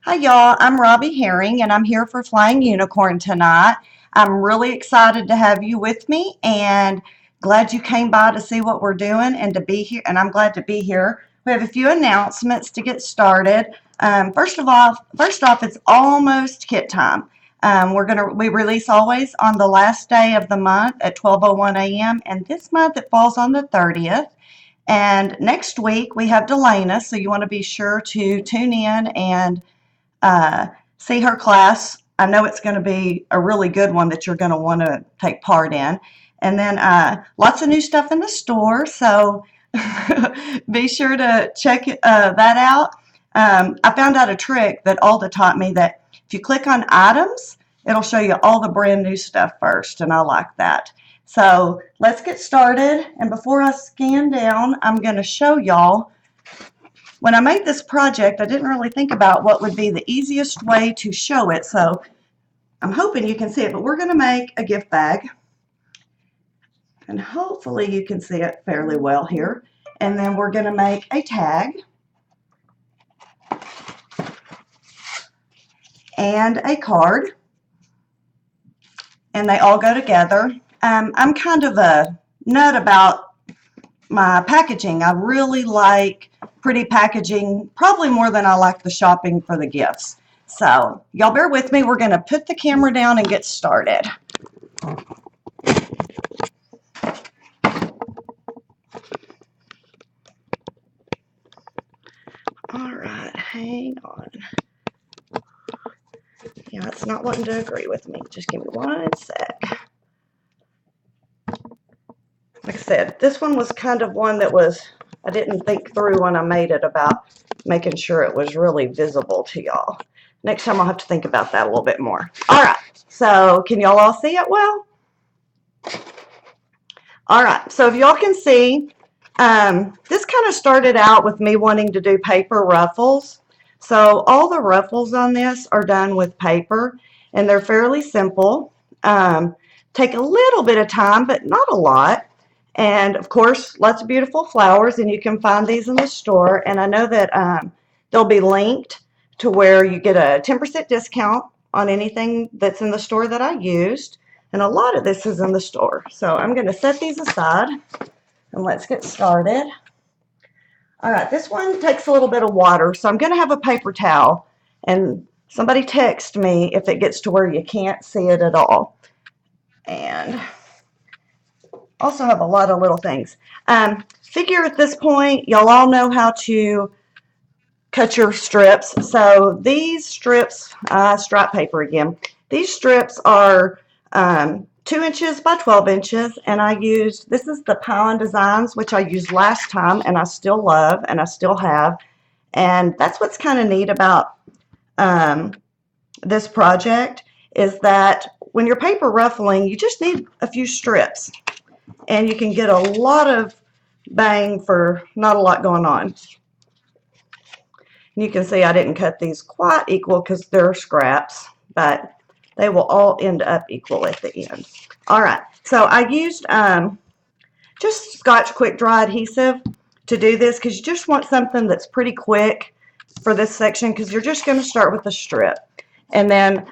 Hi, y'all. I'm Robbie Herring, and I'm here for Flying Unicorn tonight. I'm really excited to have you with me, and glad you came by to see what we're doing and to be here. And I'm glad to be here. We have a few announcements to get started. First off, it's almost kit time. We release always on the last day of the month at 12:01 a.m. and this month it falls on the 30th. And next week we have Delana, so you want to be sure to tune in and uh, see her class. I know it's going to be a really good one that you're going to want to take part in. And then lots of new stuff in the store, so be sure to check that out. I found out a trick that Alda taught me that if you click on items, it'll show you all the brand new stuff first, and I like that. So let's get started. And before I scan down, I'm going to show y'all when I made this project, I didn't really think about what would be the easiest way to show it, so I'm hoping you can see it, but we're going to make a gift bag, and hopefully you can see it fairly well here. And then we're going to make a tag and a card, and they all go together. I'm kind of a nut about my packaging. I really like pretty packaging, probably more than I like the shopping for the gifts. So y'all bear with me. We're going to put the camera down and get started. All right, hang on. Yeah, it's not wanting to agree with me. Just give me one sec. Like I said, this one was kind of one that I didn't think through when I made it about making sure it was really visible to y'all. Next time I'll have to think about that a little bit more. All right, so can y'all all see it well? All right, so if y'all can see, this kind of started out with me wanting to do paper ruffles. So all the ruffles on this are done with paper, and they're fairly simple. Take a little bit of time, but not a lot. And of course, lots of beautiful flowers, and you can find these in the store. And I know that they'll be linked to where you get a 10% discount on anything that's in the store that I used. And a lot of this is in the store. So I'm going to set these aside, and let's get started. All right, this one takes a little bit of water, so I'm going to have a paper towel. And somebody text me if it gets to where you can't see it at all. And also have a lot of little things. Figure at this point, y'all all know how to cut your strips. So these strips, strap paper again, these strips are 2 inches by 12 inches, and I used, this is the Pine Designs, which I used last time, and I still love, and I still have. And that's what's kind of neat about this project, is that when you're paper ruffling, you just need a few strips. And you can get a lot of bang for not a lot going on. And you can see I didn't cut these quite equal because they're scraps, but they will all end up equal at the end. All right, so I used just Scotch Quick Dry adhesive to do this, because you just want something that's pretty quick for this section, because you're just going to start with a strip. And then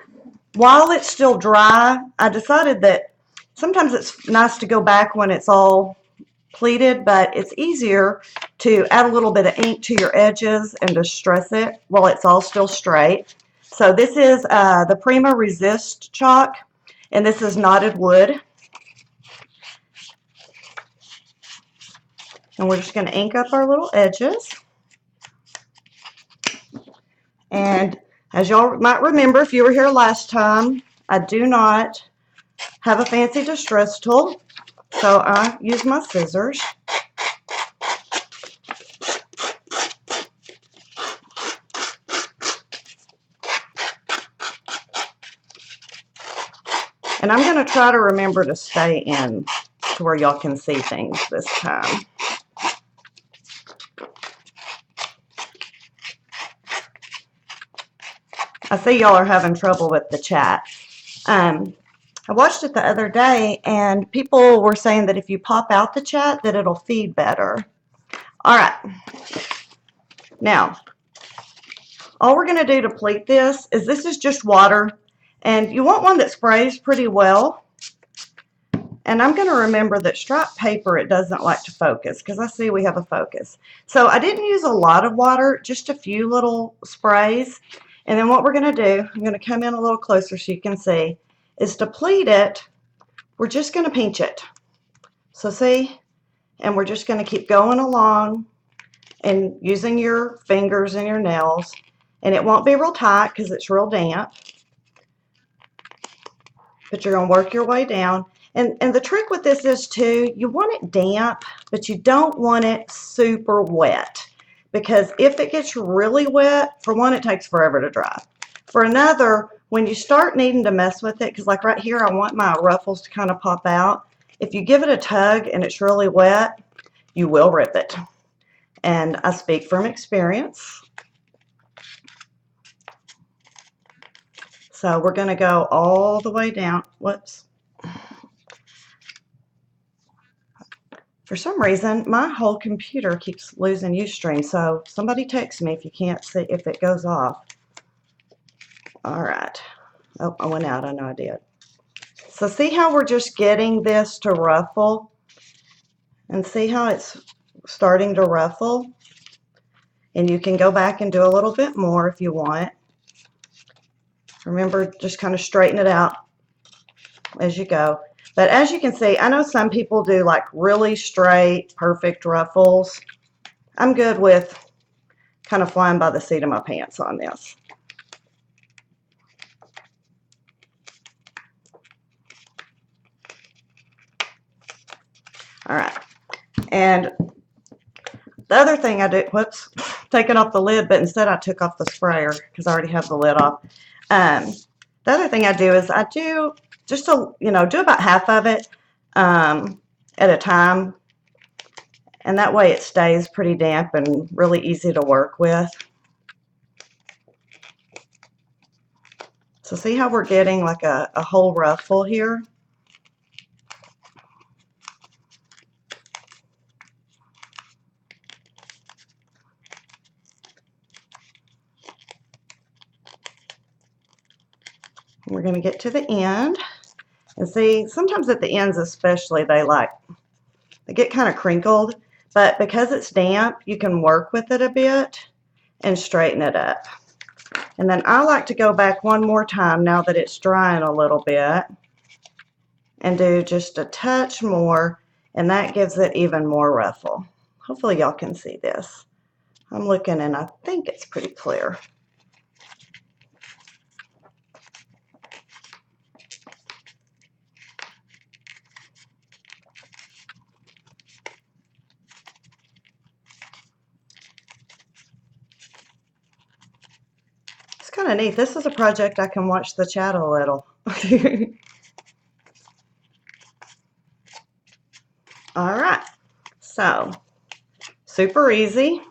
while it's still dry, I decided that sometimes it's nice to go back when it's all pleated, but it's easier to add a little bit of ink to your edges and to stress it while it's all still straight. So this is the Prima Resist chalk, and this is knotted wood. And we're just going to ink up our little edges. And as y'all might remember, if you were here last time, I do not have a fancy distress tool, so I use my scissors. And I'm going to try to remember to stay in to where y'all can see things this time. I see y'all are having trouble with the chat. I watched it the other day, and people were saying that if you pop out the chat, that it'll feed better. All right. Now, All we're going to do to pleat this is just water, and you want one that sprays pretty well. And I'm going to remember that striped paper, it doesn't like to focus, because I see we have a focus. So I didn't use a lot of water, just a few little sprays. And then what we're going to do, I'm going to come in a little closer so you can see, is to pleat it, we're just going to pinch it. So see, and we're just going to keep going along and using your fingers and your nails. And it won't be real tight because it's real damp. But you're going to work your way down. And the trick with this is too, you want it damp, but you don't want it super wet. Because if it gets really wet, for one, it takes forever to dry. For another, when you start needing to mess with it, because like right here, I want my ruffles to kind of pop out. If you give it a tug and it's really wet, you will rip it. And I speak from experience. So we're going to go all the way down. Whoops. For some reason, my whole computer keeps losing Ustream, so somebody text me if you can't see, if it goes off. All right. Oh, I went out. I know I did. So see how we're just getting this to ruffle? And see how it's starting to ruffle? And you can go back and do a little bit more if you want. Remember, just kind of straighten it out as you go. But as you can see, I know some people do like really straight, perfect ruffles. I'm good with kind of flying by the seat of my pants on this. All right. And the other thing I do, whoops, taking off the lid, but instead I took off the sprayer because I already have the lid off. The other thing I do is I do just to, do about half of it at a time. And that way it stays pretty damp and really easy to work with. So see how we're getting like a whole ruffle here? We're going to get to the end. And see, sometimes at the ends especially, they get kind of crinkled. But because it's damp, you can work with it a bit and straighten it up. And then I like to go back one more time now that it's drying a little bit and do just a touch more, and that gives it even more ruffle. Hopefully y'all can see this. I'm looking and I think it's pretty clear. Kind of neat. This is a project I can watch the chat a little. All right, so super easy.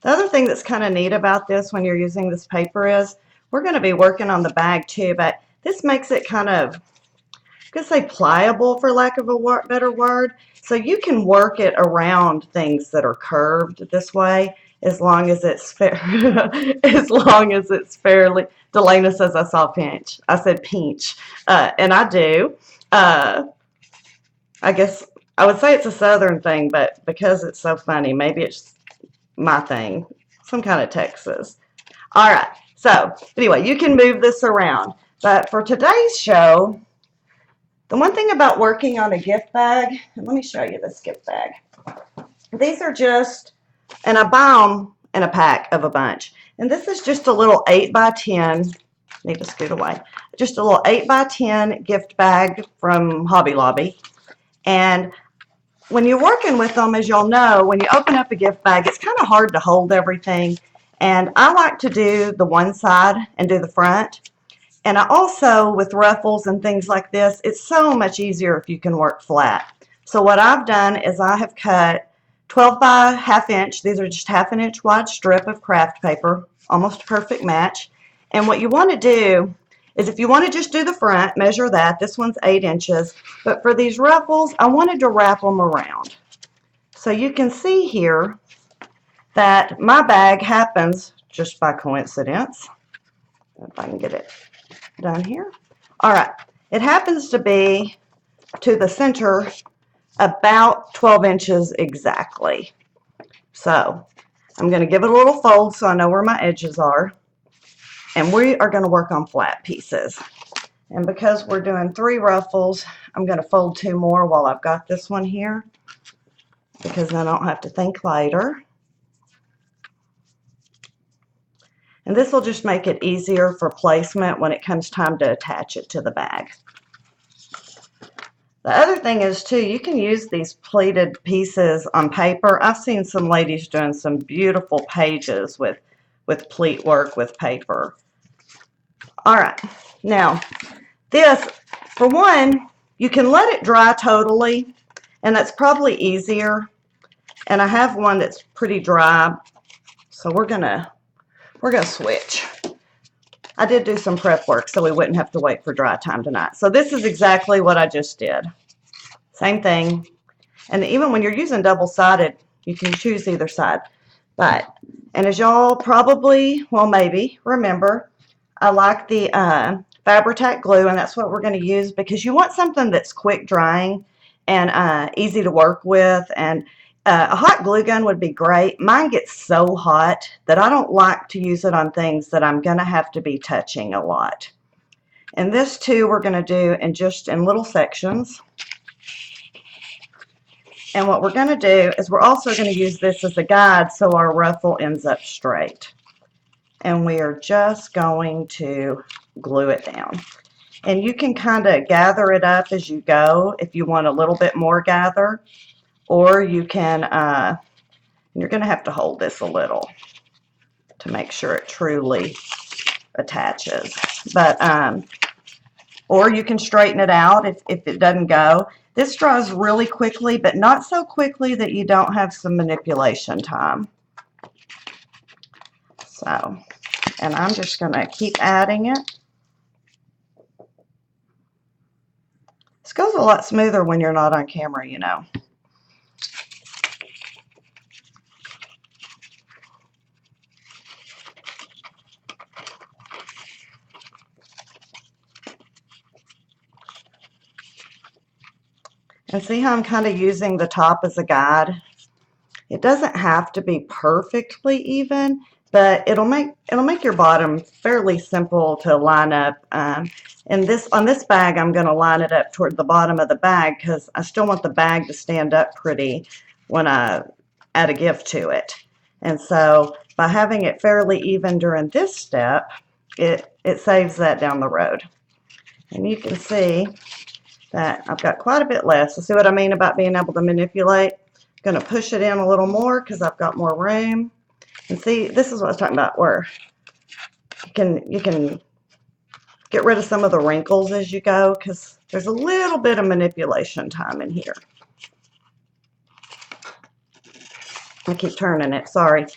The other thing that's kind of neat about this when you're using this paper is we're going to be working on the bag too, but this makes it kind of, I could say pliable for lack of a better word. So you can work it around things that are curved this way as long as it's fair. As long as it's fairly. Delana says I saw pinch. I said pinch, and I do. I guess I would say it's a Southern thing, but because it's so funny, maybe it's my thing. Some kind of Texas. All right. So anyway, you can move this around. But for today's show, the one thing about working on a gift bag, and let me show you this gift bag. These are just, and I buy them in a pack of a bunch. And this is just a little 8x10, need to scoot away, just a little 8x10 gift bag from Hobby Lobby. And when you're working with them, as y'all know, when you open up a gift bag, it's kind of hard to hold everything. And I like to do the one side and do the front. And I also, with ruffles and things like this, it's so much easier if you can work flat. So what I've done is I have cut 12 by ½ inch. These are just ½ an inch wide strip of craft paper, almost a perfect match. And what you want to do is if you want to just do the front, measure that. This one's 8 inches. But for these ruffles, I wanted to wrap them around. So you can see here that my bag happens, just by coincidence, if I can get it done here. All right, it happens to be to the center about 12 inches exactly. So I'm going to give it a little fold so I know where my edges are. And we are going to work on flat pieces. And because we're doing 3 ruffles, I'm going to fold 2 more while I've got this one here, because then I don't have to think later. And this will just make it easier for placement when it comes time to attach it to the bag. The other thing is too, you can use these pleated pieces on paper. I've seen some ladies doing some beautiful pages with pleat work with paper. All right, now this, for one, you can let it dry totally, and that's probably easier. And I have one that's pretty dry, so we're gonna switch. I did do some prep work so we wouldn't have to wait for dry time tonight. So this is exactly what I just did. Same thing. And even when you're using double-sided, you can choose either side. But, and as y'all probably, well maybe, remember, I like the Fabri-Tac glue, and that's what we're going to use because you want something that's quick drying and easy to work with. And a hot glue gun would be great. Mine gets so hot that I don't like to use it on things that I'm going to have to be touching a lot. And this too we're going to do in little sections. And what we're going to do is we're also going to use this as a guide so our ruffle ends up straight. And we are just going to glue it down. And you can kind of gather it up as you go if you want a little bit more gather. Or you can, you're going to have to hold this a little to make sure it truly attaches. But, or you can straighten it out if it doesn't go. This dries really quickly, but not so quickly that you don't have some manipulation time. So, and I'm just going to keep adding it. This goes a lot smoother when you're not on camera, you know. And see how I'm kind of using the top as a guide? It doesn't have to be perfectly even, but it'll make your bottom fairly simple to line up. And on this bag, I'm going to line it up toward the bottom of the bag because I still want the bag to stand up pretty when I add a gift to it. And so by having it fairly even during this step, it saves that down the road. And you can see that I've got quite a bit left. So see what I mean about being able to manipulate? I'm going to push it in a little more because I've got more room. And see, this is what I was talking about, where you can get rid of some of the wrinkles as you go because there's a little bit of manipulation time in here. I keep turning it, sorry.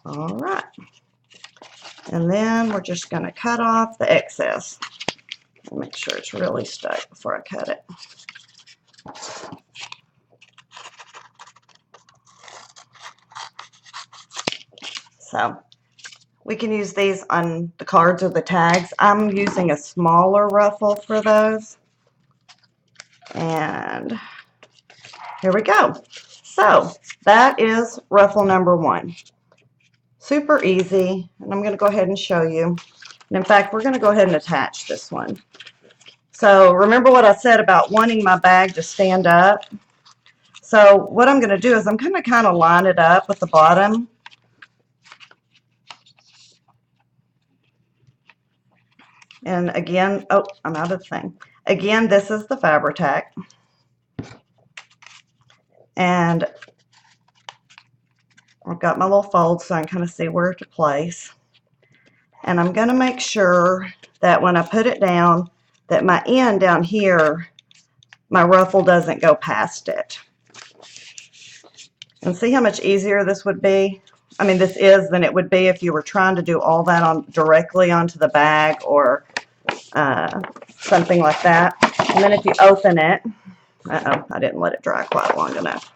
All right, and then we're just going to cut off the excess. Make sure it's really stuck before I cut it. So we can use these on the cards or the tags. I'm using a smaller ruffle for those. And here we go. So that is ruffle number 1. Super easy, and I'm going to go ahead and show you. And in fact, we're going to go ahead and attach this one. So remember what I said about wanting my bag to stand up? So what I'm going to do is I'm going to kind of line it up with the bottom. And again, oh, I'm out of the thing. Again, this is the Fabri-Tac. And I've got my little fold so I can kind of see where to place. And I'm going to make sure that when I put it down, that my end down here, my ruffle doesn't go past it. And see how much easier this would be? I mean, this is than it would be if you were trying to do all that on directly onto the bag or something like that. And then if you open it, uh-oh, I didn't let it dry quite long enough.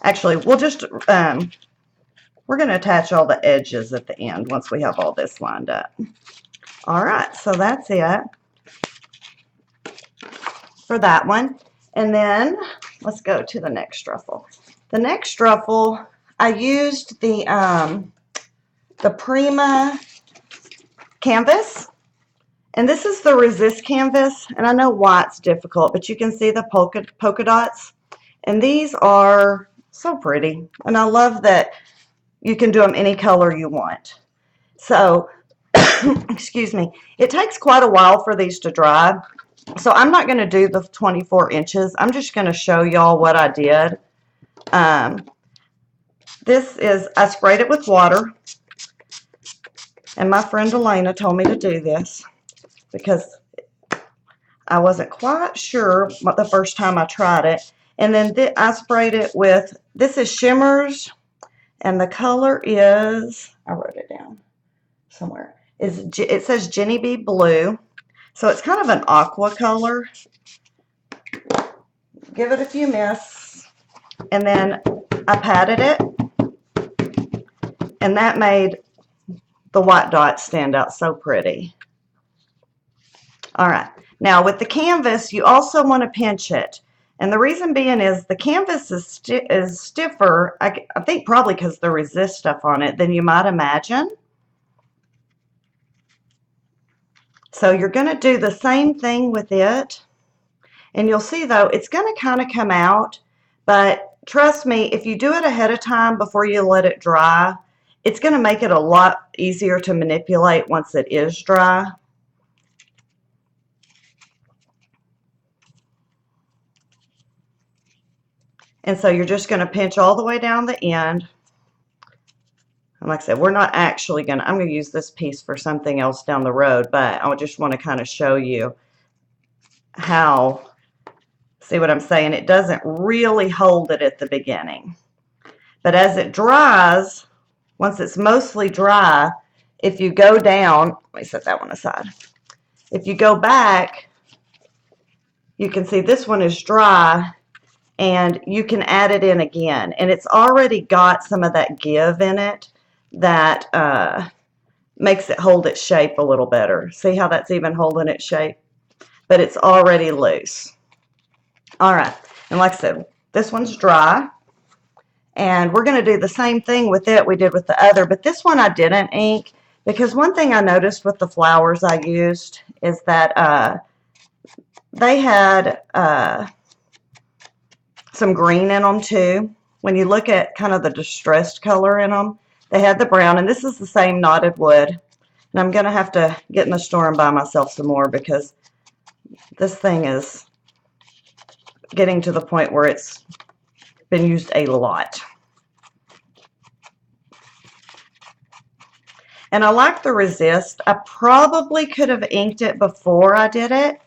Actually, we'll just, we're going to attach all the edges at the end once we have all this lined up. All right, so that's it for that one. And then let's go to the next ruffle. The next ruffle, I used the Prima canvas. And this is the resist canvas, and I know why it's difficult, but you can see the polka dots. And these are so pretty. And I love that you can do them any color you want. So, excuse me, it takes quite a while for these to dry. So I'm not going to do the 24 inches. I'm just going to show y'all what I did. This is, I sprayed it with water. And my friend Elena told me to do this because I wasn't quite sure the first time I tried it. And then I sprayed it with, this is Shimmers, and the color is, I wrote it down somewhere, it says Jenny Bee Blue. So it's kind of an aqua color. Give it a few mists, and then I patted it, and that made the white dots stand out so pretty. All right, now with the canvas, you also want to pinch it. And the reason being is the canvas is stiffer, I think probably because the resist stuff on it, than you might imagine. So you're going to do the same thing with it. And you'll see, though, it's going to kind of come out. But trust me, if you do it ahead of time before you let it dry, it's going to make it a lot easier to manipulate once it is dry. And so you're just going to pinch all the way down the end. And like I said, we're not actually going to, I'm going to use this piece for something else down the road, but I just want to kind of show you how, see what I'm saying? It doesn't really hold it at the beginning. But as it dries, once it's mostly dry, if you go down, let me set that one aside. If you go back, you can see this one is dry, and you can add it in again. And it's already got some of that give in it that makes it hold its shape a little better. See how that's even holding its shape? But it's already loose. All right, and like I said, this one's dry. And we're going to do the same thing with it we did with the other, but this one I didn't ink because one thing I noticed with the flowers I used is that they had some green in them too. When you look at kind of the distressed color in them, they had the brown, and this is the same knotted wood. And I'm going to have to get in the store and buy myself some more because this thing is getting to the point where it's been used a lot. And I like the resist. I probably could have inked it before I did it.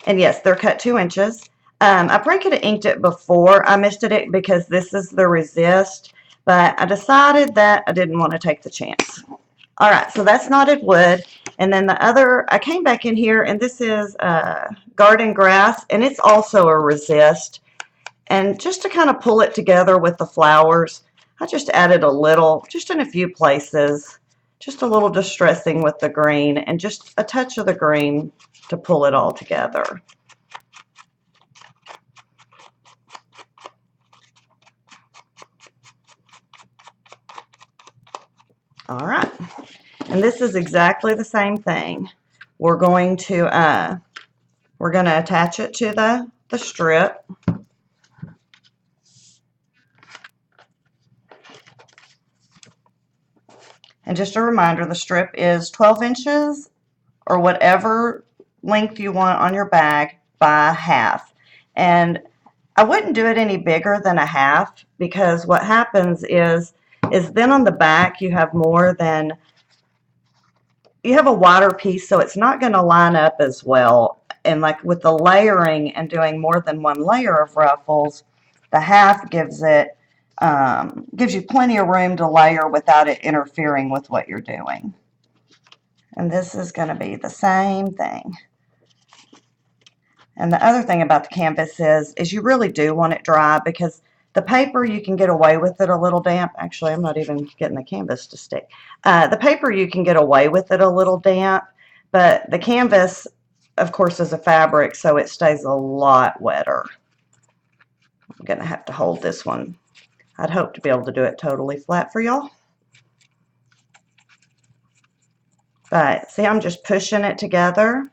And yes, they're cut 2 inches. I probably could have inked it before I misted it because this is the resist, but I decided that I didn't want to take the chance. All right, so that's knotted wood. And then the other, I came back in here, and this is garden grass, and it's also a resist. And just to kind of pull it together with the flowers, I just added a little, just in a few places, just a little distressing with the green, and just a touch of the green to pull it all together. All right, and this is exactly the same thing. We're going to attach it to the strip. And just a reminder, the strip is 12 inches or whatever length you want on your bag by half. And I wouldn't do it any bigger than a half because what happens is then on the back you have more than, you have a wider piece, so it's not going to line up as well. And like with the layering and doing more than one layer of ruffles, the half gives it gives you plenty of room to layer without it interfering with what you're doing. And this is going to be the same thing. And the other thing about the canvas is you really do want it dry, because the paper, you can get away with it a little damp. Actually, I'm not even getting the canvas to stick. The paper, you can get away with it a little damp, but the canvas, of course, is a fabric, so it stays a lot wetter. I'm going to have to hold this one. I'd hope to be able to do it totally flat for y'all. But see, I'm just pushing it together.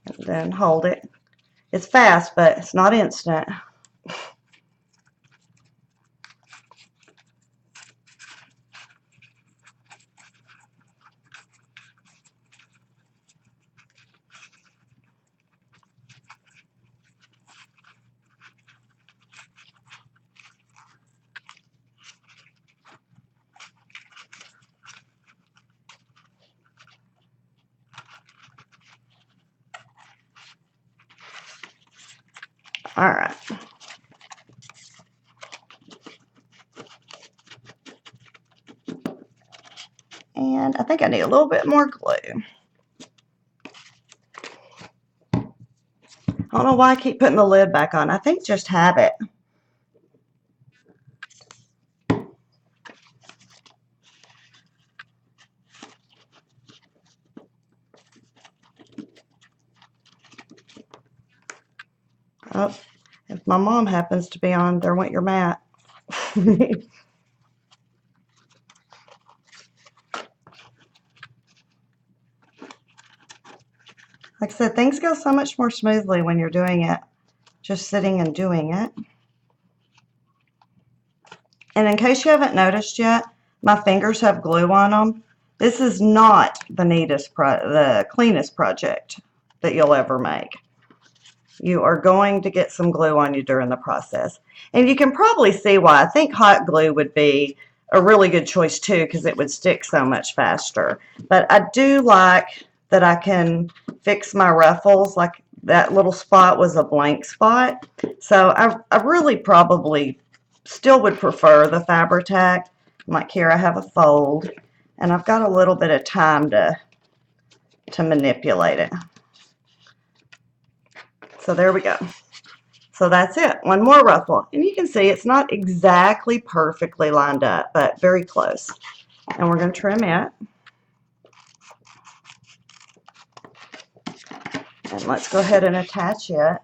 And then hold it. It's fast, but it's not instant. All right. And I think I need a little bit more glue. I don't know why I keep putting the lid back on. I think just have it. Oh, if my mom happens to be on, there went your mat. Like I said, things go so much more smoothly when you're doing it, just sitting and doing it. And in case you haven't noticed yet, my fingers have glue on them. This is not the cleanest project that you'll ever make. You are going to get some glue on you during the process. And you can probably see why. I think hot glue would be a really good choice too, because it would stick so much faster. But I do like that I can fix my ruffles. Like that little spot was a blank spot. So I really probably still would prefer the Fabri-Tac. Like here I have a fold, and I've got a little bit of time to manipulate it. So there we go. So that's it. One more ruffle. And you can see it's not exactly perfectly lined up, but very close. And we're going to trim it. And let's go ahead and attach it.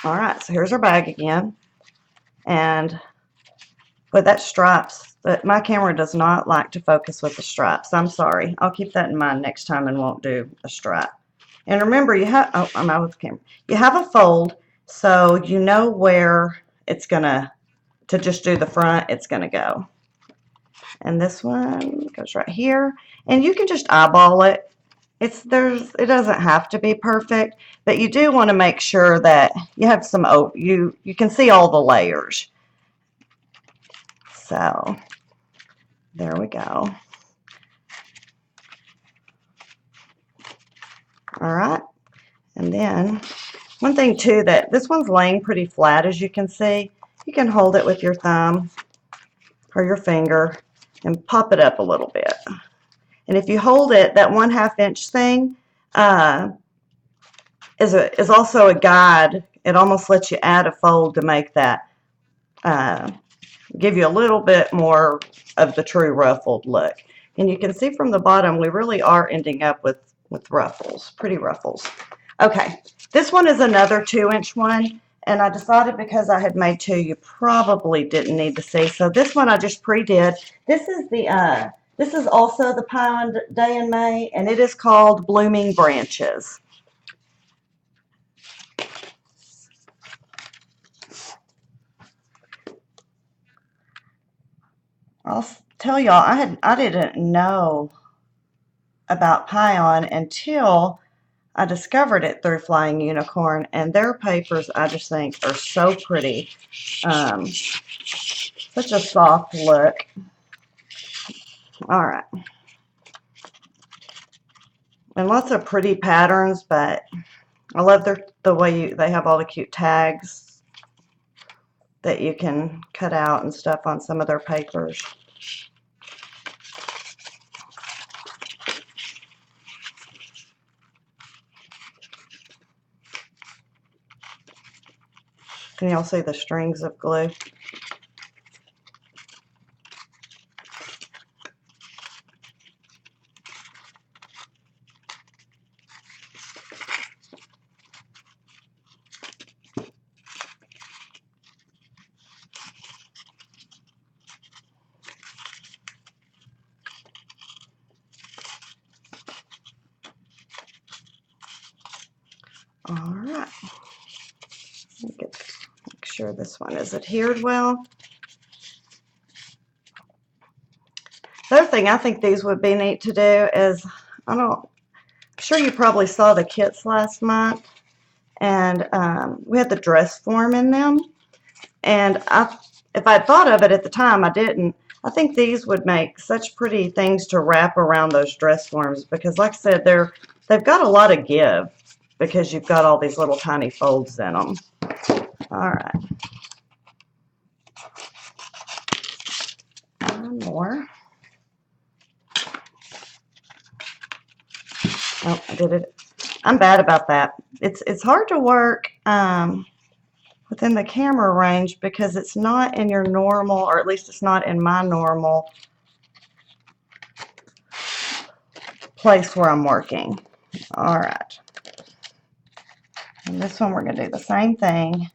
All right, so here's our bag again. And with that stripes, but my camera does not like to focus with the stripes. I'm sorry. I'll keep that in mind next time and won't do a stripe. And remember, you have, oh, I'm out with the camera. You have a fold, so you know where it's to just do the front, it's gonna go. And this one goes right here. And you can just eyeball it. It doesn't have to be perfect, but you do want to make sure that you have some, you can see all the layers. So there we go. All right, and then one thing too, that this one's laying pretty flat, as you can see. You can hold it with your thumb or your finger and pop it up a little bit. And if you hold it, that 1/2 inch thing is also a guide. It almost lets you add a fold to make that give you a little bit more of the true ruffled look. And you can see from the bottom, we really are ending up with ruffles, pretty ruffles. Okay, this one is another 2-inch one, and I decided because I had made 2, you probably didn't need to see. So this one I just pre-did. This is also the Pie on Day in May, and it is called Blooming Branches. I'll tell y'all, I didn't know about Pion until I discovered it through Flying Unicorn, and their papers I just think are so pretty. Such a soft look. All right. And lots of pretty patterns, but I love the way they have all the cute tags that you can cut out and stuff on some of their papers. Can y'all see the strings of glue? All right. Make sure this one is adhered well. The other thing I think these would be neat to do is, I'm sure you probably saw the kits last month, and we had the dress form in them. And if I'd thought of it at the time, I didn't. I think these would make such pretty things to wrap around those dress forms because, like I said, they've got a lot of give because you've got all these little tiny folds in them. All right. One more. Oh, I did it. I'm bad about that. It's hard to work within the camera range because it's not in your normal, or at least it's not in my normal place where I'm working. All right. And this one we're going to do the same thing,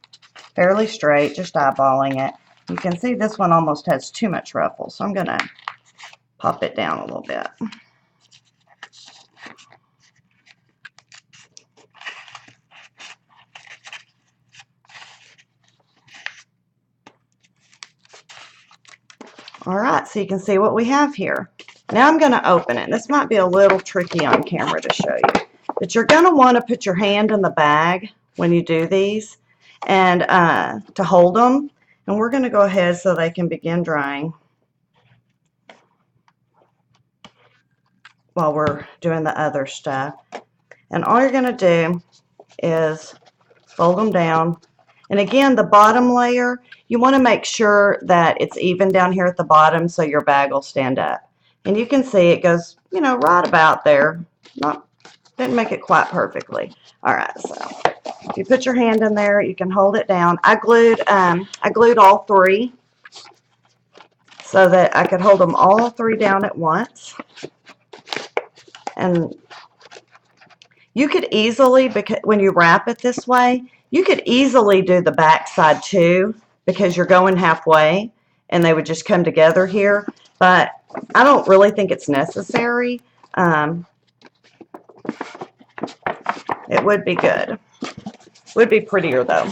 fairly straight, just eyeballing it. You can see this one almost has too much ruffle, so I'm going to pop it down a little bit. All right, so you can see what we have here. Now I'm going to open it. This might be a little tricky on camera to show you, but you're going to want to put your hand in the bag when you do these and to hold them. And we're going to go ahead so they can begin drying while we're doing the other stuff. And all you're going to do is fold them down. And again, the bottom layer, you want to make sure that it's even down here at the bottom so your bag will stand up. And you can see it goes, you know, right about there. Didn't make it quite perfectly. All right, so if you put your hand in there, you can hold it down. I glued all three so that I could hold them all three down at once. And you could easily, because when you wrap it this way, you could easily do the back side too, because you're going halfway and they would just come together here. But I don't really think it's necessary. It would be good. Would be prettier though.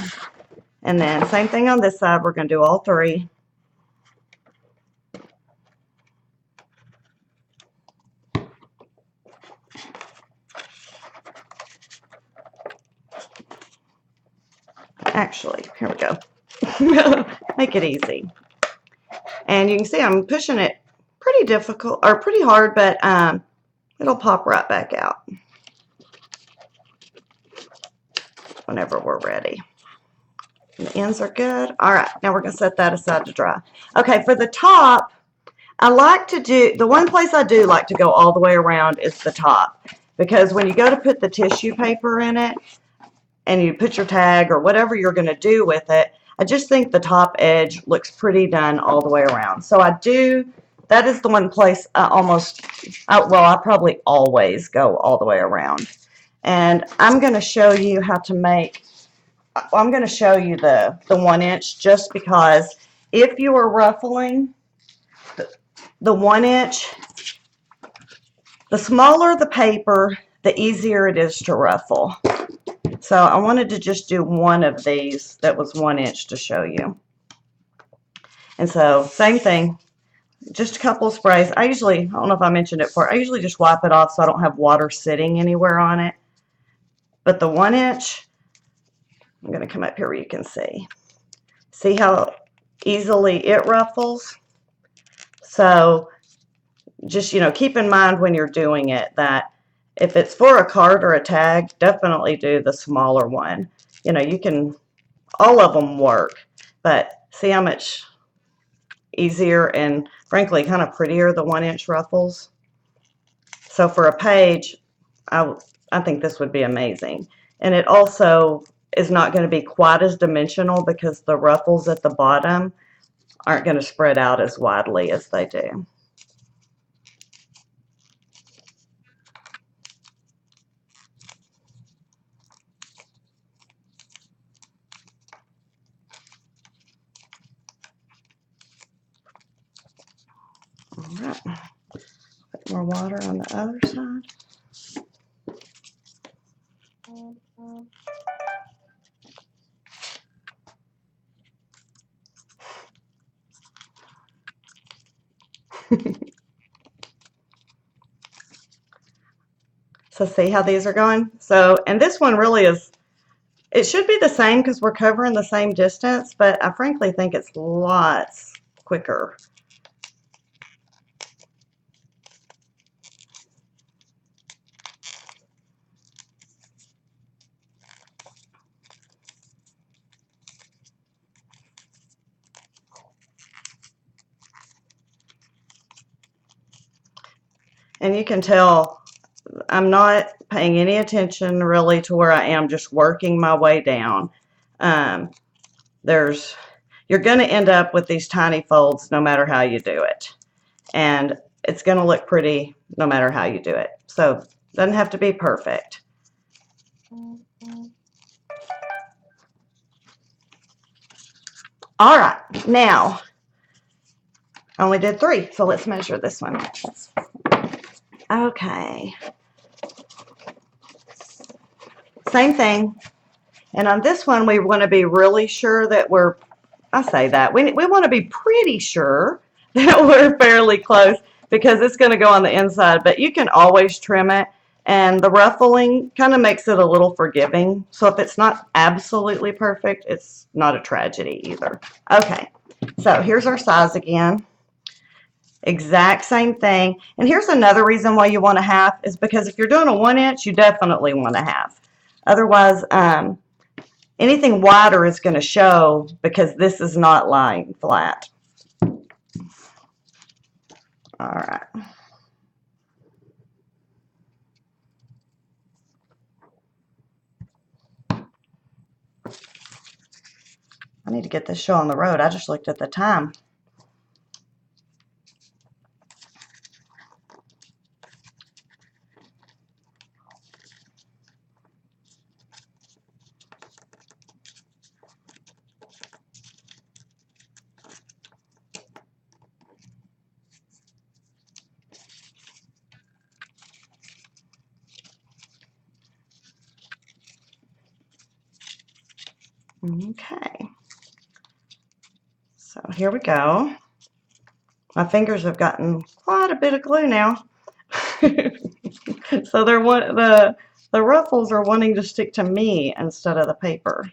And then same thing on this side. We're going to do all three. Actually, here we go. Make it easy. And you can see I'm pushing it pretty difficult or pretty hard, but it'll pop right back out whenever we're ready. And the ends are good. All right, now we're going to set that aside to dry. Okay, for the top, I like to do, the one place I do like to go all the way around is the top, because when you go to put the tissue paper in it and you put your tag or whatever you're going to do with it, I just think the top edge looks pretty done all the way around. So I do, that is the one place I probably always go all the way around. And I'm going to show you how to make, I'm going to show you the 1 inch just because if you are ruffling the 1 inch, the smaller the paper, the easier it is to ruffle. So I wanted to just do one of these that was 1 inch to show you. And so same thing, just a couple of sprays. I don't know if I mentioned it before, I usually just wipe it off so I don't have water sitting anywhere on it. But the 1 inch, I'm going to come up here where you can see. See how easily it ruffles? So just, you know, keep in mind when you're doing it that if it's for a card or a tag, definitely do the smaller one. You know, you can, all of them work, but see how much easier and frankly kind of prettier the 1-inch ruffles. So for a page, I think this would be amazing. And it also is not going to be quite as dimensional because the ruffles at the bottom aren't going to spread out as widely as they do. All right, put more water on the other side. So see how these are going? So, and this one really is, it should be the same because we're covering the same distance, but I frankly think it's lots quicker. And you can tell I'm not paying any attention really to where I am, just working my way down. You're going to end up with these tiny folds no matter how you do it. And it's going to look pretty no matter how you do it. So it doesn't have to be perfect. All right, now I only did 3, so let's measure this one. Okay. Same thing. And on this one, we want to be really sure that we want to be pretty sure that we're fairly close because it's going to go on the inside, but you can always trim it, and the ruffling kind of makes it a little forgiving. So if it's not absolutely perfect, it's not a tragedy either. Okay, so here's our size again. Exact same thing. And here's another reason why you want a half is because if you're doing a 1-inch, you definitely want a half. Otherwise, anything wider is going to show because this is not lying flat. All right. I need to get this show on the road. I just looked at the time. Okay. So here we go. My fingers have gotten quite a bit of glue now. So the ruffles are wanting to stick to me instead of the paper.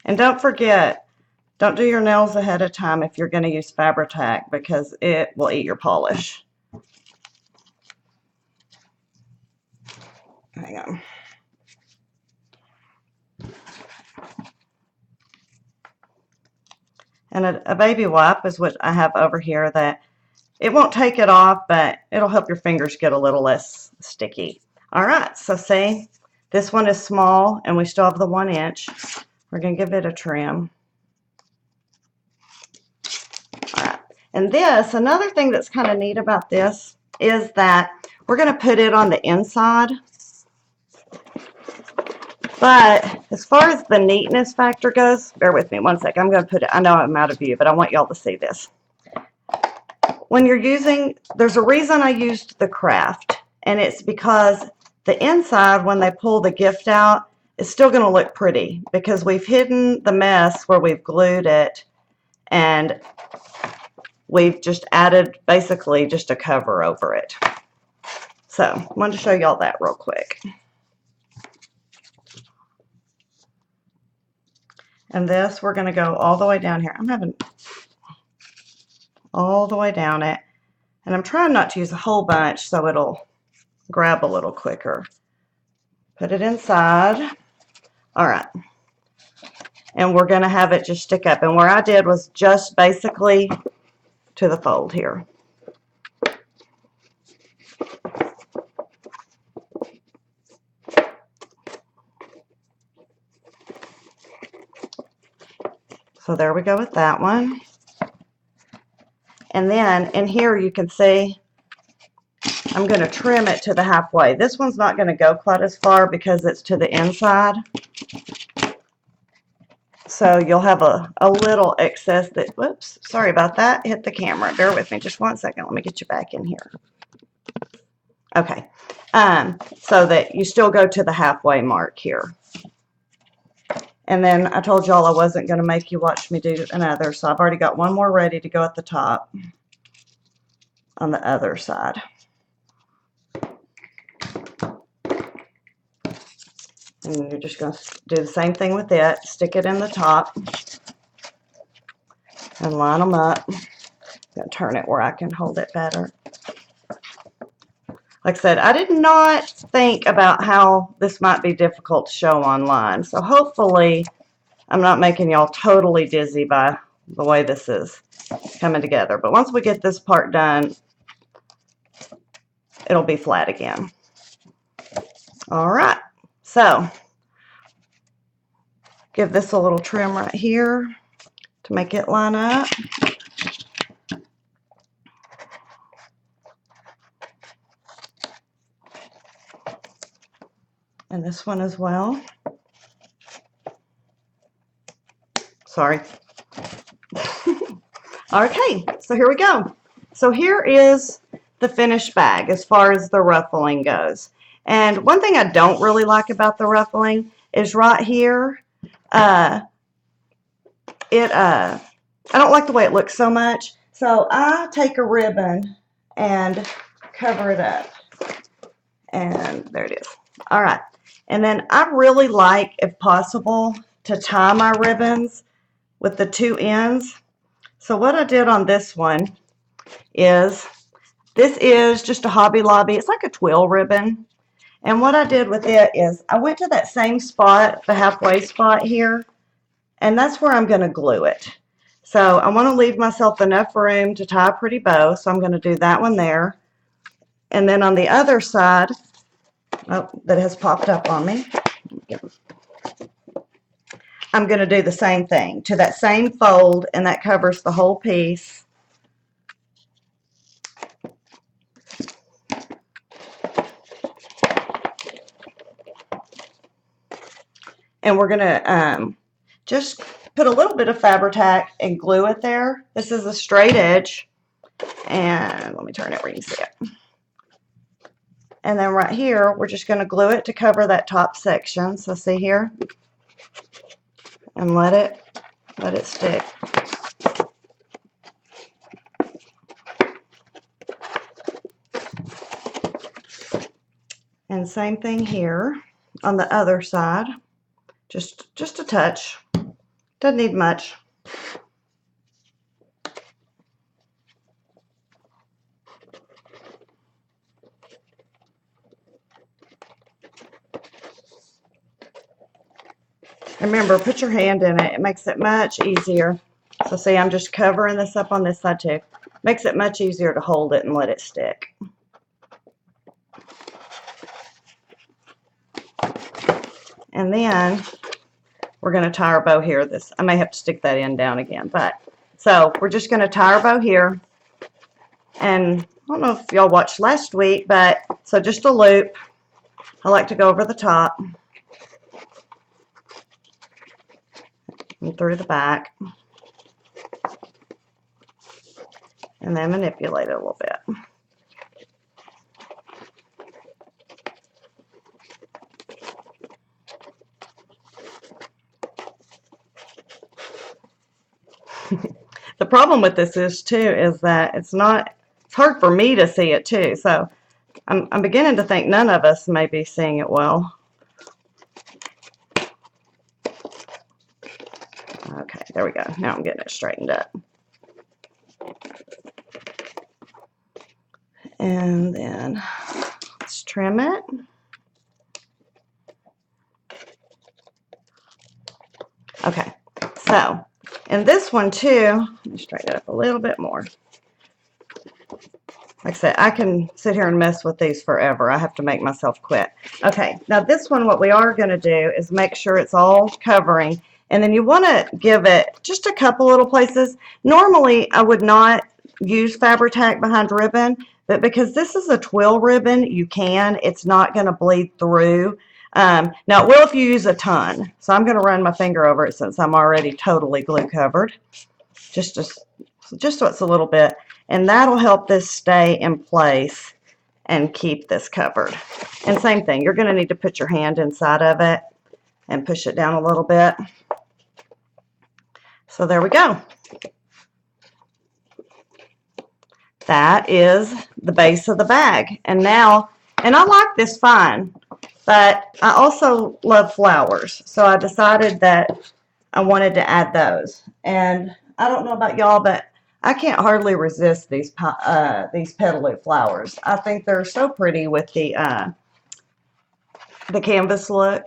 And don't forget, don't do your nails ahead of time if you're going to use Fabri-Tac because it will eat your polish. Hang on. And a baby wipe is what I have over here that it won't take it off, but it'll help your fingers get a little less sticky. All right, so see, this one is small and we still have the 1-inch. We're going to give it a trim. All right, and this, another thing that's kind of neat about this is that we're going to put it on the inside. But as far as the neatness factor goes, bear with me one sec. I'm going to put it, I know I'm out of view, but I want y'all to see this. When you're using, there's a reason I used the craft, and it's because the inside, when they pull the gift out, is still going to look pretty because we've hidden the mess where we've glued it, and we've just added basically just a cover over it. So I wanted to show y'all that real quick. And this, we're going to go all the way down here. I'm having all the way down it. And I'm trying not to use a whole bunch so it'll grab a little quicker. Put it inside. All right. And we're going to have it just stick up. And where I did was just basically to the fold here. So there we go with that one. And then in here you can see I'm going to trim it to the halfway. This one's not going to go quite as far because it's to the inside. So you'll have a little excess that, whoops, sorry about that, hit the camera. Bear with me just 1 second. Let me get you back in here. Okay, so that you still go to the halfway mark here. And then I told y'all I wasn't going to make you watch me do another, so I've already got one more ready to go at the top on the other side. And you're just going to do the same thing with it. Stick it in the top and line them up. I'm going to turn it where I can hold it better. Like I said, I did not think about how this might be difficult to show online. So hopefully I'm not making y'all totally dizzy by the way this is coming together. But once we get this part done, it'll be flat again. All right. So give this a little trim right here to make it line up. And this one as well. Sorry. Okay, so here we go. So here is the finished bag as far as the ruffling goes. And one thing I don't really like about the ruffling is right here. I don't like the way it looks so much. So I take a ribbon and cover it up. And there it is. All right. And then I really like, if possible, to tie my ribbons with the two ends. So what I did on this one is, this is just a Hobby Lobby. It's like a twill ribbon. And what I did with it is I went to that same spot, the halfway spot here, and that's where I'm going to glue it. So I want to leave myself enough room to tie a pretty bow, so I'm going to do that one there. And then on the other side, oh, that has popped up on me, I'm going to do the same thing to that same fold, and that covers the whole piece. And we're going to just put a little bit of Fabri-Tac and glue it there. This is a straight edge, and let me turn it where you can see it. And then right here, we're just going to glue it to cover that top section. So see here, and let it stick. And same thing here on the other side. Just a touch. Doesn't need much. Remember, put your hand in it. It makes it much easier. So see, I'm just covering this up on this side too. Makes it much easier to hold it and let it stick. And then we're going to tie our bow here. I may have to stick that end down again, but so we're just going to tie our bow here. And I don't know if y'all watched last week, but so just a loop. I like to go over the top and through the back, and then manipulate it a little bit. The problem with this is that it's hard for me to see it too. So I'm beginning to think none of us may be seeing it well. Okay, there we go. Now I'm getting it straightened up. And then let's trim it. Okay, so in this one too, let me straighten it up a little bit more. Like I said, I can sit here and mess with these forever. I have to make myself quit. Okay, now this one, what we are going to do is make sure it's all covering. And then you want to give it just a couple little places. Normally, I would not use Fabri-Tac behind ribbon, but because this is a twill ribbon, you can. It's not going to bleed through. Now, it will if you use a ton. So I'm going to run my finger over it since I'm already totally glue covered. Just so it's a little bit. And that'll help this stay in place and keep this covered. And same thing, you're going to need to put your hand inside of it and push it down a little bit. So there we go. That is the base of the bag. And now, and I like this fine, but I also love flowers. So I decided that I wanted to add those. And I don't know about y'all, but I can't hardly resist these petaloo flowers. I think they're so pretty with the canvas look.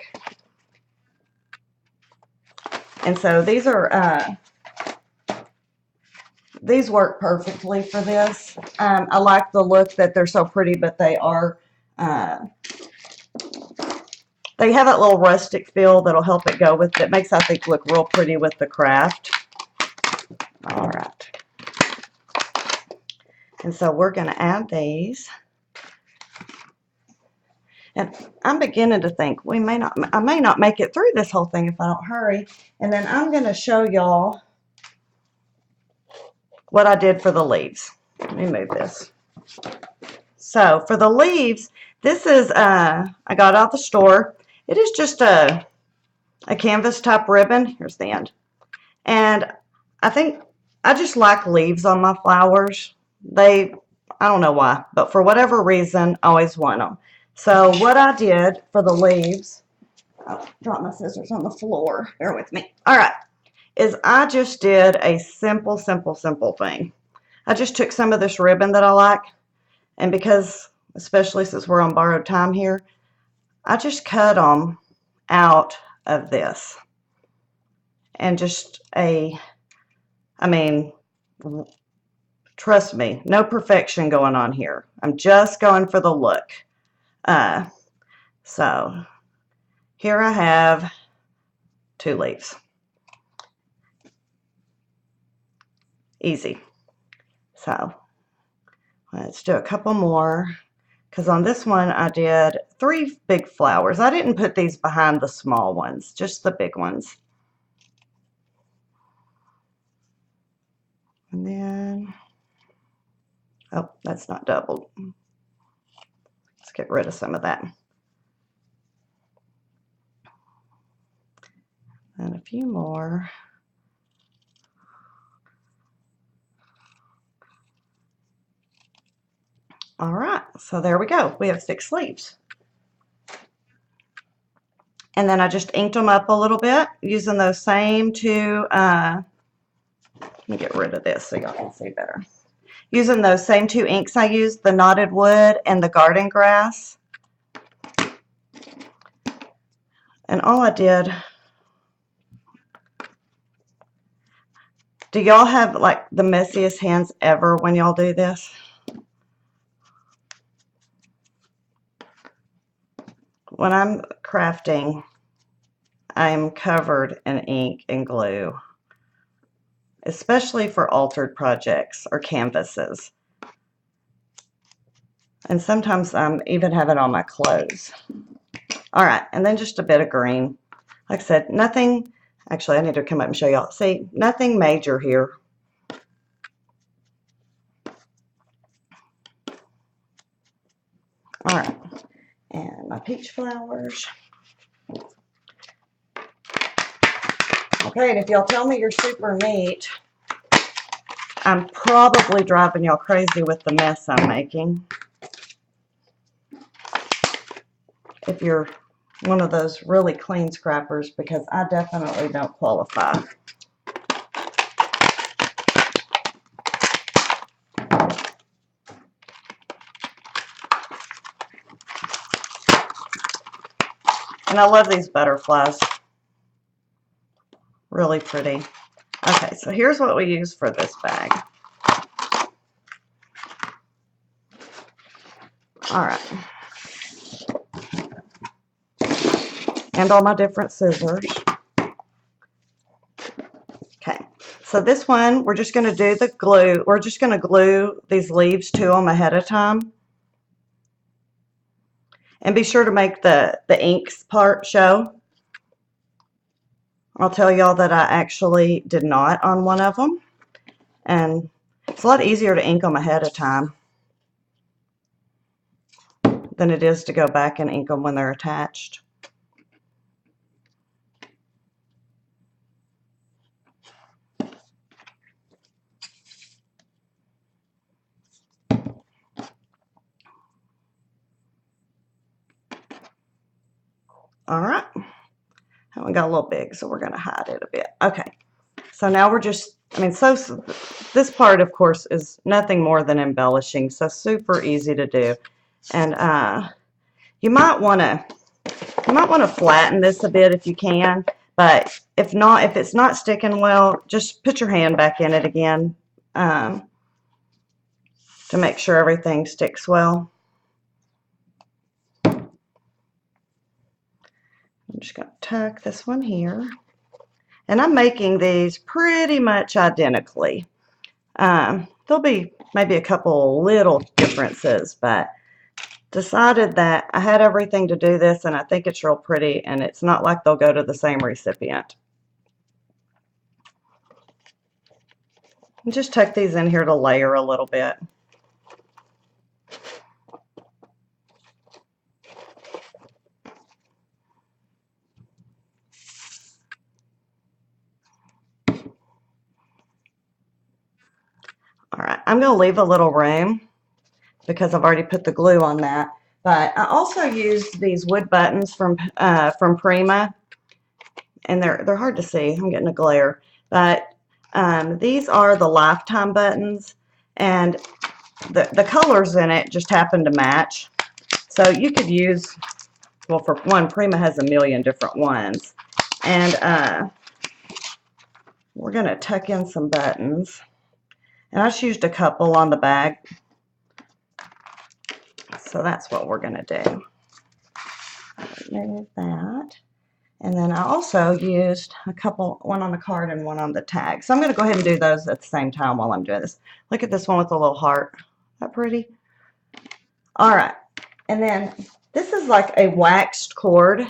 And so these are these work perfectly for this. I like the look that they're so pretty, but they are they have that little rustic feel that'll help it go with it. Makes, I think, look real pretty with the craft. All right. And so we're going to add these. And I'm beginning to think I may not make it through this whole thing if I don't hurry. And then I'm going to show y'all what I did for the leaves. Let me move this. So for the leaves, this is, I got out the store. It is just a canvas type ribbon. Here's the end. And I think I just like leaves on my flowers. I don't know why, but for whatever reason, I always want them. So what I did for the leaves, I'll drop my scissors on the floor, bear with me. All right, is I just did a simple thing. I just took some of this ribbon that I like, and because, especially since we're on borrowed time here, I just cut them out of this. And just trust me, no perfection going on here. I'm just going for the look. So here I have 2 leaves. Easy. So let's do a couple more, because on this one I did 3 big flowers. I didn't put these behind the small ones, just the big ones. And then, oh, that's not doubled. Let's get rid of some of that. And a few more. All right, so there we go. We have 6 leaves. And then I just inked them up a little bit using those same 2, let me get rid of this so y'all can see better. Using those same 2 inks I used, the Knotted Wood and the Garden Grass. And all I did, do y'all have like the messiest hands ever when y'all do this? When I'm crafting, I'm covered in ink and glue, especially for altered projects or canvases. And sometimes I'm even have it on my clothes. All right, and then just a bit of green. Like I said, nothing, actually I need to come up and show y'all. See, nothing major here. All right, and my peach flowers. Okay, and if y'all tell me you're super neat, I'm probably driving y'all crazy with the mess I'm making. If you're one of those really clean scrappers, because I definitely don't qualify. And I love these butterflies. Really pretty. Okay, so here's what we use for this bag. All right. And all my different scissors. Okay, so this one, we're just going to do the glue. We're just going to glue these leaves to them ahead of time. And be sure to make the inks part show. I'll tell y'all that I actually did not on one of them. And it's a lot easier to ink them ahead of time than it is to go back and ink them when they're attached. All right. That one got a little big, so we're going to hide it a bit. Okay. So now we're just, this part, of course, is nothing more than embellishing, so super easy to do. And you might want to flatten this a bit if you can, but if not, if it's not sticking well, just put your hand back in it again to make sure everything sticks well. I'm just going to tuck this one here. And I'm making these pretty much identically. There'll be maybe a couple little differences, but decided that I had everything to do this, and I think it's real pretty, and it's not like they'll go to the same recipient. And just tuck these in here to layer a little bit. All right, I'm going to leave a little room because I've already put the glue on that. But I also used these wood buttons from Prima, and they're hard to see. I'm getting a glare, but these are the lifetime buttons, and the colors in it just happen to match. So you could use, well, for one, Prima has a million different ones, and we're going to tuck in some buttons. And I just used a couple on the bag. So that's what we're going to do. Remove that. And then I also used a couple, one on the card and one on the tag. So I'm going to go ahead and do those at the same time while I'm doing this. Look at this one with a little heart. Isn't that pretty? All right. And then this is like a waxed cord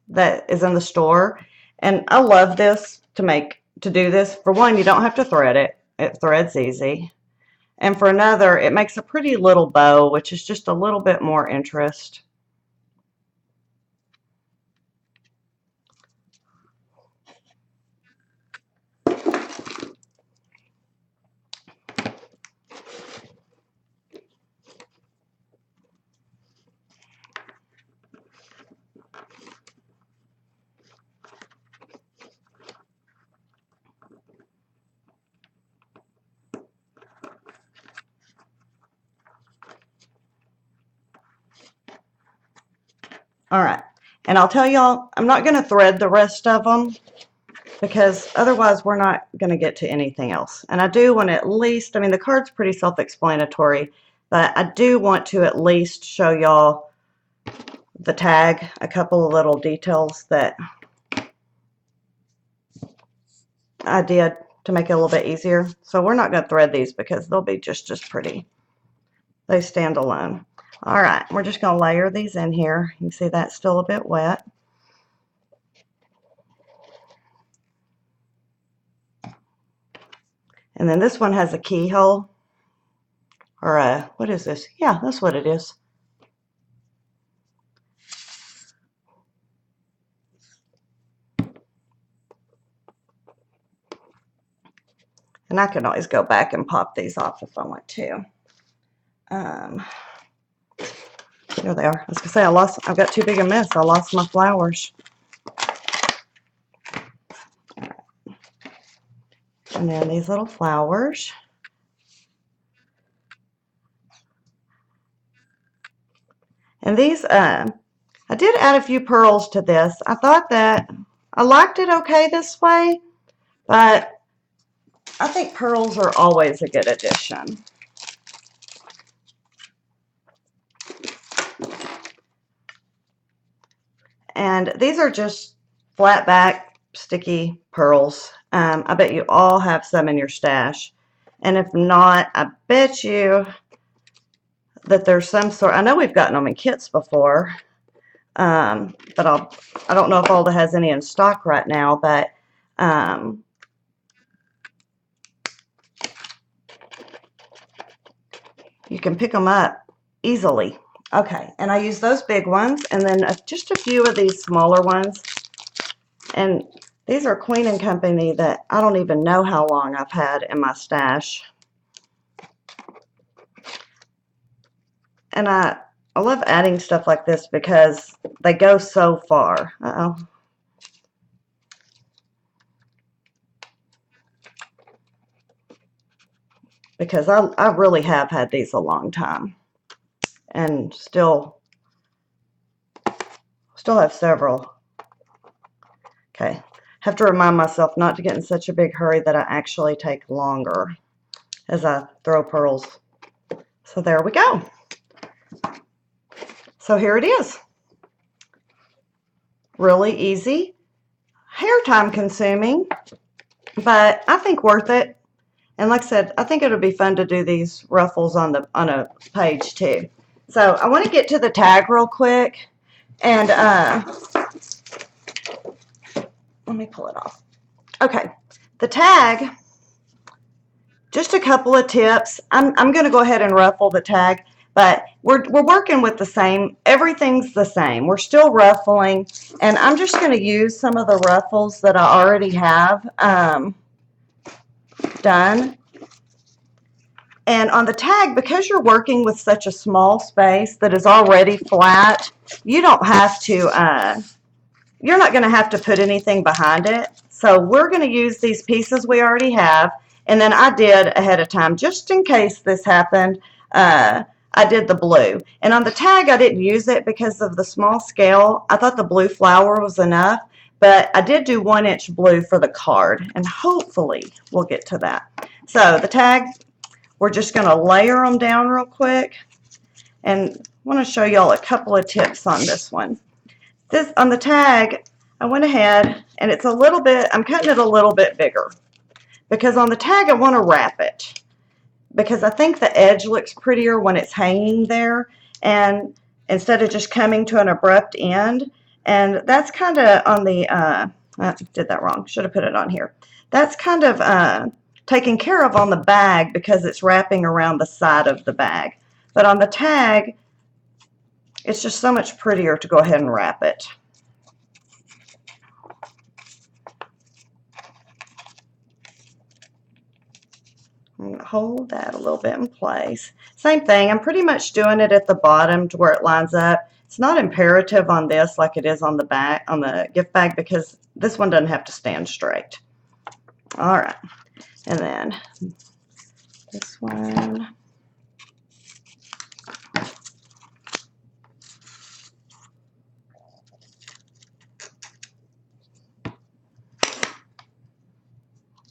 that is in the store. And I love this to do this. For one, you don't have to thread it. It threads easy. And for another, it makes a pretty little bow, which is just a little bit more interest. All right, and I'll tell y'all, I'm not going to thread the rest of them because otherwise we're not going to get to anything else. And I do want to at least, the card's pretty self-explanatory, but I do want to at least show y'all the tag, a couple of little details that I did to make it a little bit easier. So we're not going to thread these because they'll be just as pretty. They stand alone. All right, we're just going to layer these in here. You can see that's still a bit wet. And then this one has a keyhole, or a, what is this? Yeah, that's what it is. And I can always go back and pop these off if I want to. There they are. I was going to say, I've got too big a mess. I lost my flowers. All right. And then these little flowers. And these, I did add a few pearls to this. I thought that I liked it okay this way, but I think pearls are always a good addition. And these are just flat back sticky pearls. I bet you all have some in your stash. And if not, I bet you that there's some sort. I know we've gotten them in kits before, but I don't know if Alda has any in stock right now. But you can pick them up easily. Okay, and I use those big ones, and then just a few of these smaller ones. And these are Queen & Company that I don't even know how long I've had in my stash. And I love adding stuff like this because they go so far. Uh-oh. Because I really have had these a long time. And still have several. Okay. Have to remind myself not to get in such a big hurry that I actually take longer as I throw pearls. So there we go. So here it is. Really easy. Hair time consuming, but I think worth it. And like I said, I think it'll be fun to do these ruffles on a page too. So I want to get to the tag real quick, and let me pull it off. Okay, the tag, just a couple of tips. I'm going to go ahead and ruffle the tag, but we're working with the same, everything's the same. We're still ruffling, and I'm just going to use some of the ruffles that I already have done. And on the tag, because you're working with such a small space that is already flat, you don't have to, you're not going to have to put anything behind it. So we're going to use these pieces we already have. And then I did ahead of time, just in case this happened, I did the blue. And on the tag, I didn't use it because of the small scale. I thought the blue flower was enough, but I did do 1-inch blue for the card. And hopefully we'll get to that. So the tag, we're just going to layer them down real quick. And I want to show y'all a couple of tips on this one. This on the tag, I went ahead and it's a little bit, I'm cutting it a little bit bigger because on the tag I want to wrap it because I think the edge looks prettier when it's hanging there and instead of just coming to an abrupt end. And that's kind of on the, I did that wrong, should have put it on here. That's kind of taken care of on the bag because it's wrapping around the side of the bag. But on the tag, it's just so much prettier to go ahead and wrap it. I'm going to hold that a little bit in place. Same thing, I'm pretty much doing it at the bottom to where it lines up. It's not imperative on this like it is on the back, on the gift bag, because this one doesn't have to stand straight. All right. And then this one.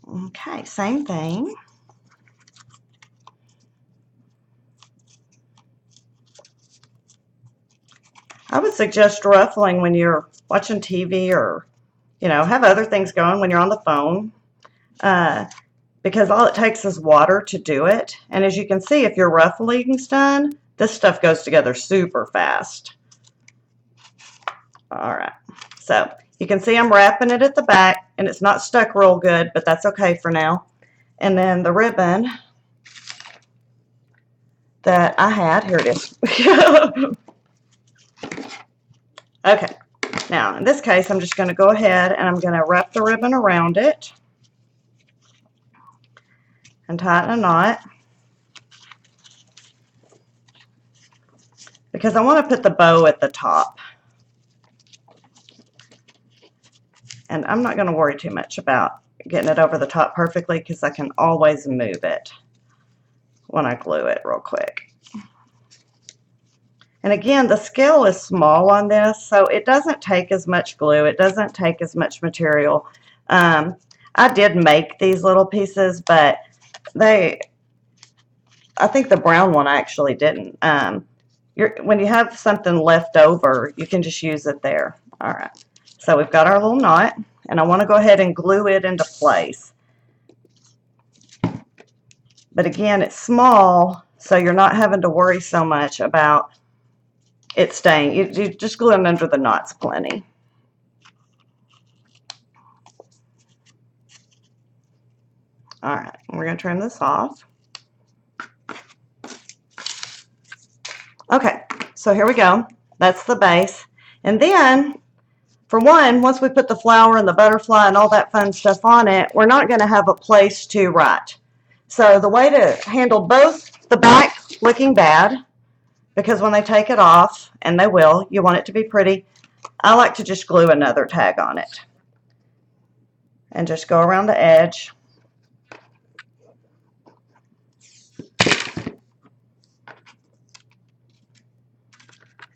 Okay, same thing. I would suggest ruffling when you're watching TV or, you know, have other things going when you're on the phone. Because all it takes is water to do it. And as you can see, if your ruffling's done, this stuff goes together super fast. All right. So you can see I'm wrapping it at the back, and it's not stuck real good, but that's okay for now. And then the ribbon that I had, here it is. Okay. Now, in this case, I'm just going to go ahead and I'm going to wrap the ribbon around it and tighten a knot because I want to put the bow at the top. And I'm not going to worry too much about getting it over the top perfectly because I can always move it when I glue it real quick. And again, the scale is small on this, so it doesn't take as much glue. It doesn't take as much material. I did make these little pieces, but I think the brown one I actually didn't. When you have something left over, you can just use it there. All right. So we've got our little knot, and I want to go ahead and glue it into place. But again, it's small, so you're not having to worry so much about it staying. You just glue them under the knots plenty. All right, we're going to trim this off. Okay, so here we go. That's the base. And then, for one, once we put the flower and the butterfly and all that fun stuff on it, we're not going to have a place to write. So the way to handle both the back looking bad, because when they take it off, and they will, you want it to be pretty, I like to just glue another tag on it. And just go around the edge.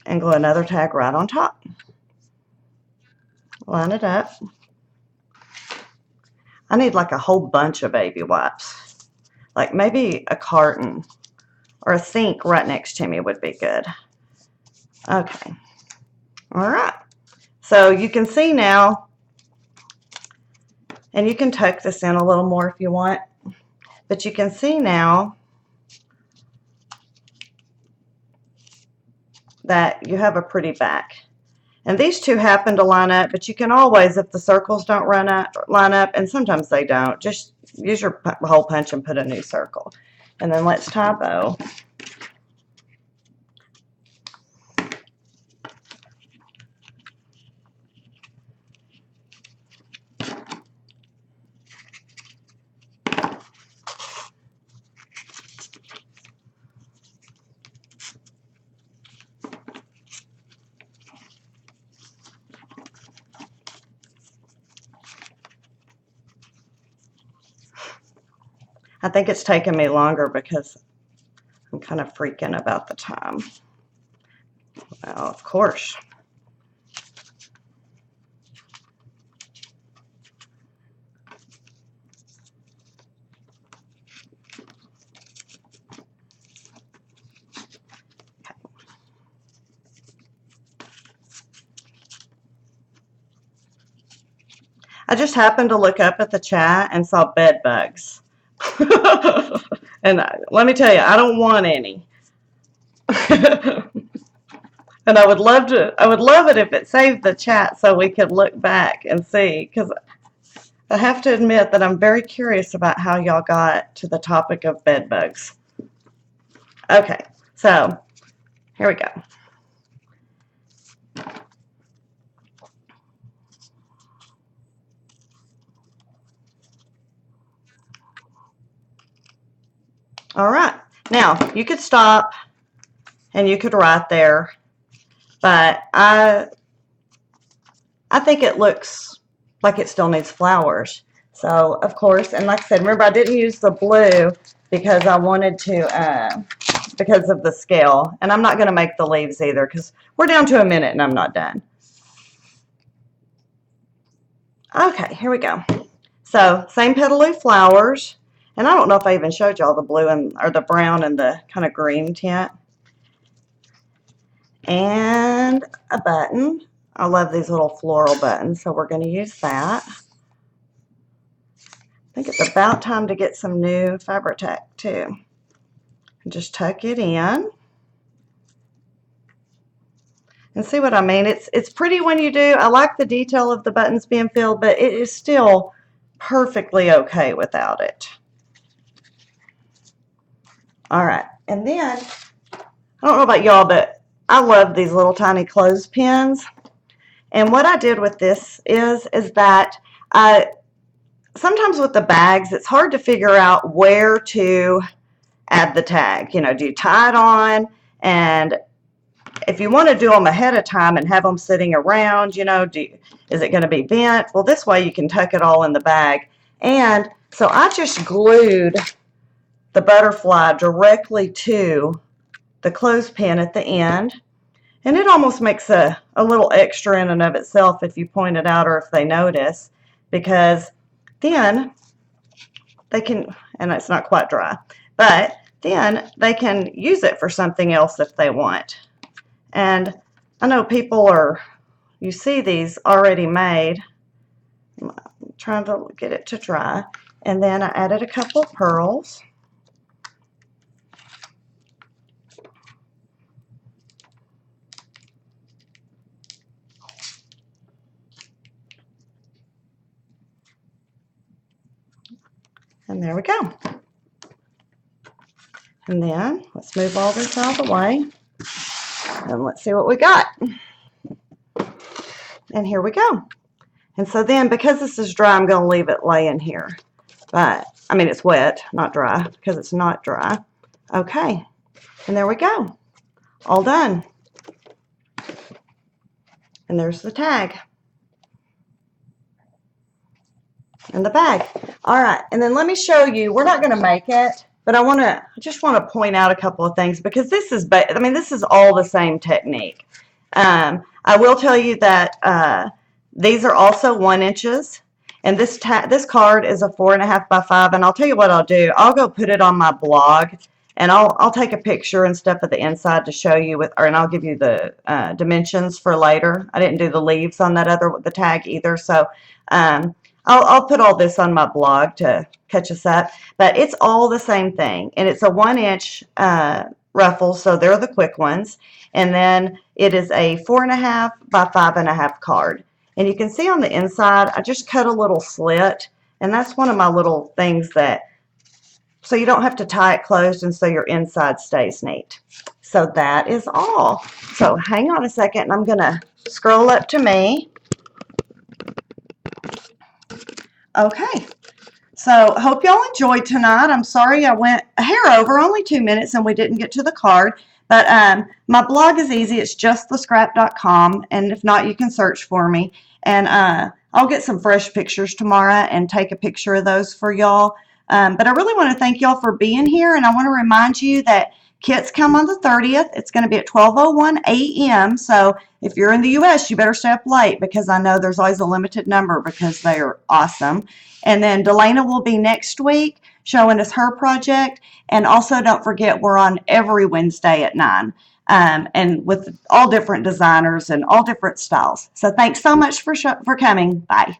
And glue another tag right on top. Line it up. I need like a whole bunch of baby wipes. Like maybe a carton or a sink right next to me would be good. Okay. All right. So you can see now, and you can tuck this in a little more if you want, but you can see now that you have a pretty back. And these two happen to line up, but you can always, if the circles don't line up, and sometimes they don't, just use your hole punch and put a new circle. And then let's tie a bow. I think it's taken me longer because I'm kind of freaking about the time. Well, of course. I just happened to look up at the chat and saw bed bugs. And let me tell you, I don't want any. And I would love it if it saved the chat so we could look back and see, because I have to admit that I'm very curious about how y'all got to the topic of bed bugs. Okay, so here we go. All right, now you could stop and you could write there, but I think it looks like it still needs flowers. So of course, and like I said, remember I didn't use the blue because I wanted to, because of the scale, and I'm not going to make the leaves either because we're down to a minute and I'm not done. Okay, here we go. So same petal flowers. And I don't know if I even showed y'all the blue or the brown and the kind of green tint. And a button. I love these little floral buttons, so we're going to use that. I think it's about time to get some new fabric tack too. And just tuck it in. And see what I mean? It's pretty when you do. I like the detail of the buttons being filled, but it is still perfectly okay without it. All right, and then, I don't know about y'all, but I love these little tiny clothespins. And what I did with this is that sometimes with the bags, it's hard to figure out where to add the tag. You know, do you tie it on? And if you want to do them ahead of time and have them sitting around, you know, is it going to be bent? Well, this way you can tuck it all in the bag. And so I just glued the butterfly directly to the clothespin at the end. And it almost makes a little extra in and of itself if you point it out or if they notice, because then they can, and it's not quite dry, but then they can use it for something else if they want. And I know people are, you see these already made. I'm trying to get it to dry. And then I added a couple of pearls. And there we go. And then let's move all this out of the way. And let's see what we got. And here we go. And so then, because this is dry, I'm going to leave it laying here. But, I mean, it's wet, not dry, because it's not dry. Okay. And there we go. All done. And there's the tag. And the bag. All right. And then let me show you. We're not going to make it, but I just want to point out a couple of things, because this is, this is all the same technique. I will tell you that these are also 1 inches, and this card is a 4.5 by 5. And I'll tell you what I'll do. I'll go put it on my blog, and I'll take a picture and stuff of the inside to show you and I'll give you the dimensions for later. I didn't do the leaves on the tag either, so I'll put all this on my blog to catch us up. But it's all the same thing, and it's a 1 inch ruffles, so they're the quick ones. And then it is a 4.5 by 5.5 card. And you can see on the inside, I just cut a little slit, and that's one of my little things so you don't have to tie it closed, and so your inside stays neat. So that is all. So hang on a second, and I'm going to scroll up to me. Okay. So hope y'all enjoyed tonight. I'm sorry I went a hair over, only 2 minutes, and we didn't get to the card. But my blog is easy. It's justthescrap.com, and if not, you can search for me. And I'll get some fresh pictures tomorrow and take a picture of those for y'all. But I really want to thank y'all for being here, and I want to remind you that kits come on the 30th. It's going to be at 12:01 a.m. So if you're in the U.S., you better stay up late, because I know there's always a limited number because they are awesome. And then Delana will be next week showing us her project. And also don't forget, we're on every Wednesday at 9, and with all different designers and all different styles. So thanks so much for coming. Bye.